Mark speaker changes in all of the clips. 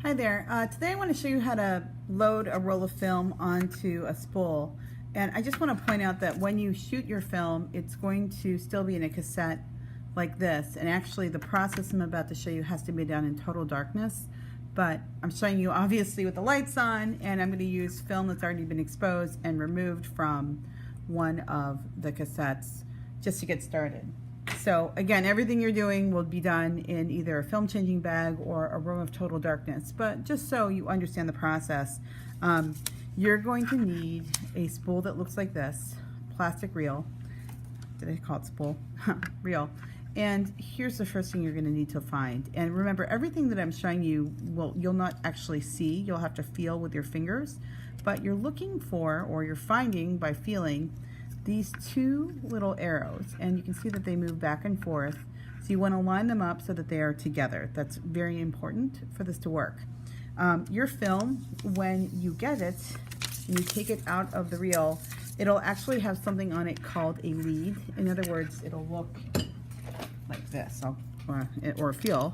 Speaker 1: Hi there. Today I want to show you how to load a roll of film onto a spool. And I just want to point out that when you shoot your film, it's going to still be in a cassette like this. And actually the process I'm about to show you has to be done in total darkness. But I'm showing you obviously with the lights on, and I'm going to use film that's already been exposed and removed from one of the cassettes just to get started. So again, everything you're doing will be done in either a film changing bag or a room of total darkness. But just so you understand the process, you're going to need a spool that looks like this, plastic reel. Did I call it spool? Reel. And here's the first thing you're going to need to find. And remember, everything that I'm showing you, you'll not actually see. You'll have to feel with your fingers. But you're looking for, or you're finding by feeling, these two little arrows, and you can see that they move back and forth. So you want to line them up so that they are together. That's very important for this to work. Your film, when you get it and you take it out of the reel, it'll actually have something on it called a lead. In other words, it'll look like this, or feel,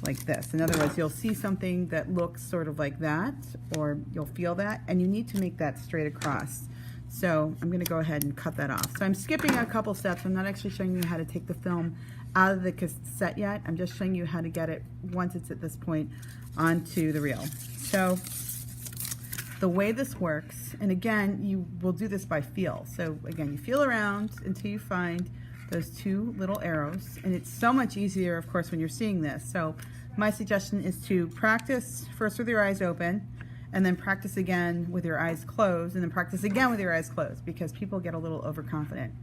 Speaker 1: like this. In other words, you'll see something that looks sort of like that, or you'll feel that, and you need to make that straight across. So I'm going to go ahead and cut that off. So I'm skipping a couple steps. I'm not actually showing you how to take the film out of the cassette yet. I'm just showing you how to get it, once it's at this point, onto the reel. So the way this works, and again, you will do this by feel. So again, you feel around until you find those two little arrows. And it's so much easier, of course, when you're seeing this. So my suggestion is to practice first with your eyes open, and then practice again with your eyes closed, and then practice again with your eyes closed, because people get a little overconfident.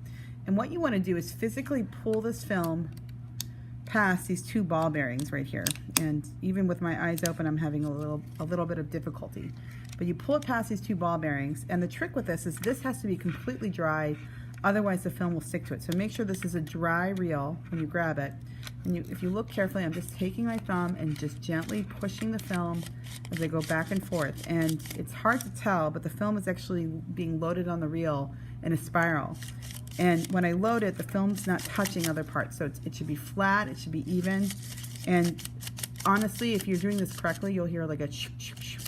Speaker 1: And what you want to do is physically pull this film past these two ball bearings right here. And even with my eyes open, I'm having a little bit of difficulty. But you pull it past these two ball bearings, and the trick with this is this has to be completely dry, otherwise the film will stick to it. So make sure this is a dry reel when you grab it. And if you look carefully, I'm just taking my thumb and just gently pushing the film as I go back and forth. And it's hard to tell, but the film is actually being loaded on the reel in a spiral. And when I load it, the film's not touching other parts. So it should be flat, it should be even. And honestly, if you're doing this correctly, you'll hear like a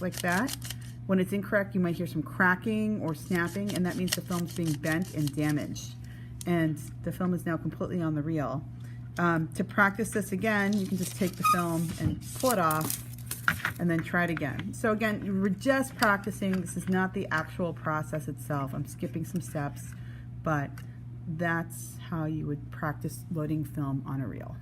Speaker 1: like that. When it's incorrect, you might hear some cracking or snapping, and that means the film's being bent and damaged. And the film is now completely on the reel. To practice this again, you can just take the film and pull it off and then try it again. So again, we're just practicing. This is not the actual process itself. I'm skipping some steps, but that's how you would practice loading film on a reel.